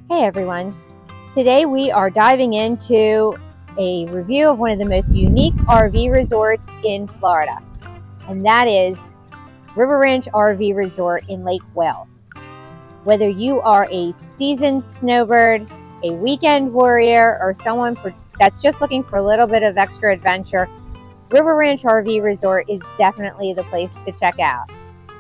Hey everyone, today we are diving into a review of one of the most unique RV resorts in Florida, and that is River Ranch RV Resort in Lake Wales. Whether you are a seasoned snowbird, a weekend warrior, or someone that's just looking for a little bit of extra adventure, River Ranch RV Resort is definitely the place to check out.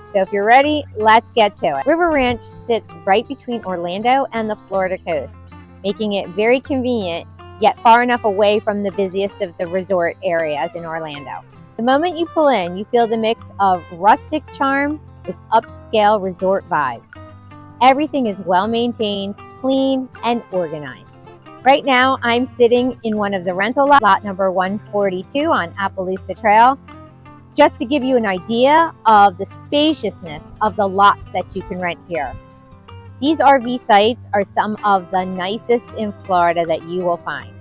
So if you're ready, let's get to it. River Ranch sits right between Orlando and the Florida coasts, making it very convenient, yet far enough away from the busiest of the resort areas in Orlando. The moment you pull in, you feel the mix of rustic charm with upscale resort vibes. Everything is well maintained, clean, and organized. Right now, I'm sitting in one of the rental lots, lot number 142 on Appaloosa Trail, just to give you an idea of the spaciousness of the lots that you can rent here. These RV sites are some of the nicest in Florida that you will find.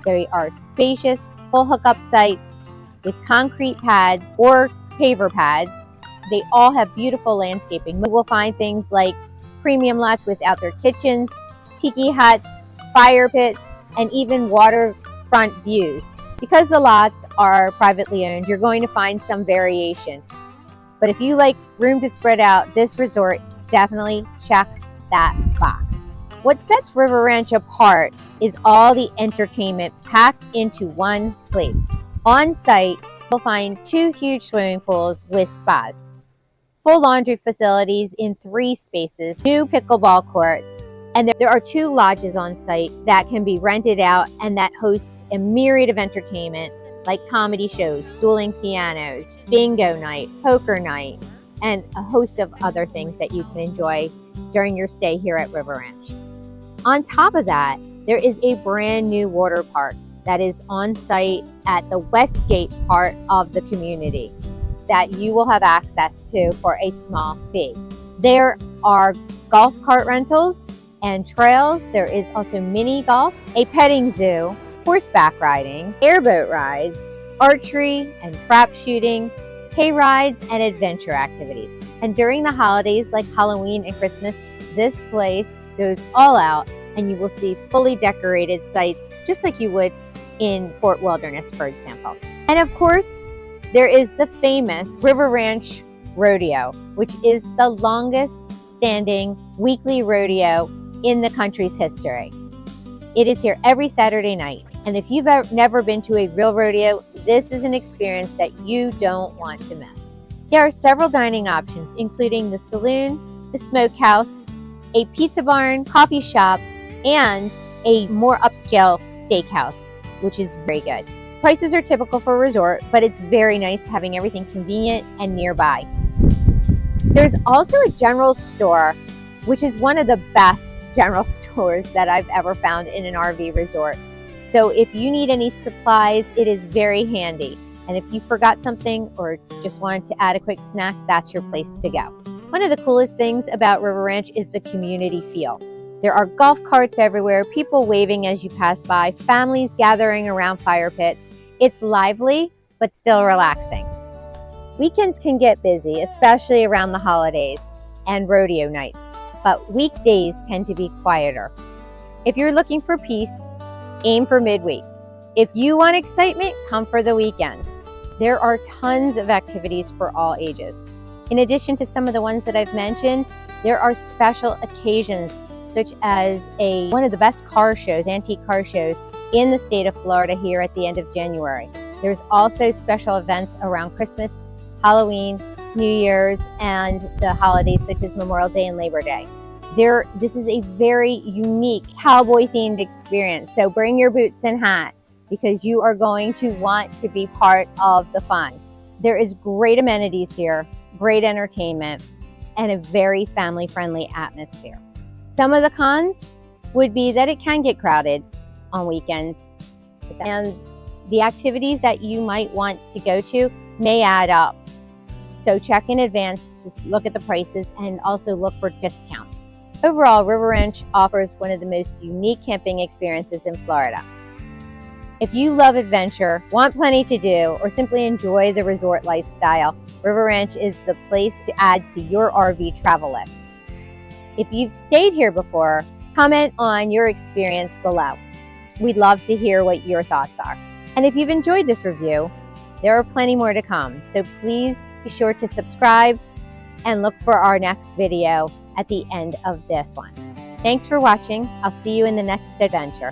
They are spacious, full hookup sites with concrete pads or paver pads. They all have beautiful landscaping. You will find things like premium lots with outdoor kitchens, tiki huts, fire pits, and even waterfront views. Because the lots are privately owned, you're going to find some variation. But if you like room to spread out, this resort definitely checks that box. What sets River Ranch apart is all the entertainment packed into one place. On site, you'll find 2 huge swimming pools with spas, full laundry facilities in 3 spaces, new pickleball courts, and there are 2 lodges on site that can be rented out and that hosts a myriad of entertainment like comedy shows, dueling pianos, bingo night, poker night, and a host of other things that you can enjoy during your stay here at River Ranch. On top of that, there is a brand new water park that is on site at the Westgate part of the community that you will have access to for a small fee. There are golf cart rentals and trails. There is also mini golf, a petting zoo, horseback riding, airboat rides, archery and trap shooting, hay rides, and adventure activities. And during the holidays like Halloween and Christmas, this place goes all out and you will see fully decorated sites just like you would in Fort Wilderness, for example. And of course, there is the famous River Ranch Rodeo, which is the longest standing weekly rodeo in the country's history. It is here every Saturday night, and if you've never been to a real rodeo, this is an experience that you don't want to miss. There are several dining options, including the saloon, the smokehouse, a pizza barn, coffee shop, and a more upscale steakhouse, which is very good. Prices are typical for a resort, but it's very nice having everything convenient and nearby. There's also a general store, which is one of the best general stores that I've ever found in an RV resort. So if you need any supplies, it is very handy. And if you forgot something or just wanted to add a quick snack, that's your place to go. One of the coolest things about River Ranch is the community feel. There are golf carts everywhere, people waving as you pass by, families gathering around fire pits. It's lively, but still relaxing. Weekends can get busy, especially around the holidays and rodeo nights, but weekdays tend to be quieter. If you're looking for peace, aim for midweek. If you want excitement, come for the weekends. There are tons of activities for all ages. In addition to some of the ones that I've mentioned, there are special occasions such as one of the best car shows, antique car shows in the state of Florida here at the end of January. There's also special events around Christmas, Halloween, New Year's, and the holidays such as Memorial Day and Labor Day. This is a very unique cowboy-themed experience, so bring your boots and hat because you are going to want to be part of the fun. There is great amenities here, great entertainment, and a very family-friendly atmosphere. Some of the cons would be that it can get crowded on weekends, and the activities that you might want to go to may add up. So check in advance to look at the prices and also look for discounts. Overall, River Ranch offers one of the most unique camping experiences in Florida. If you love adventure, want plenty to do, or simply enjoy the resort lifestyle, River Ranch is the place to add to your RV travel list. If you've stayed here before, Comment on your experience below. We'd love to hear what your thoughts are. And if you've enjoyed this review, there are plenty more to come, so please be sure to subscribe and look for our next video at the end of this one. Thanks for watching. I'll see you in the next adventure.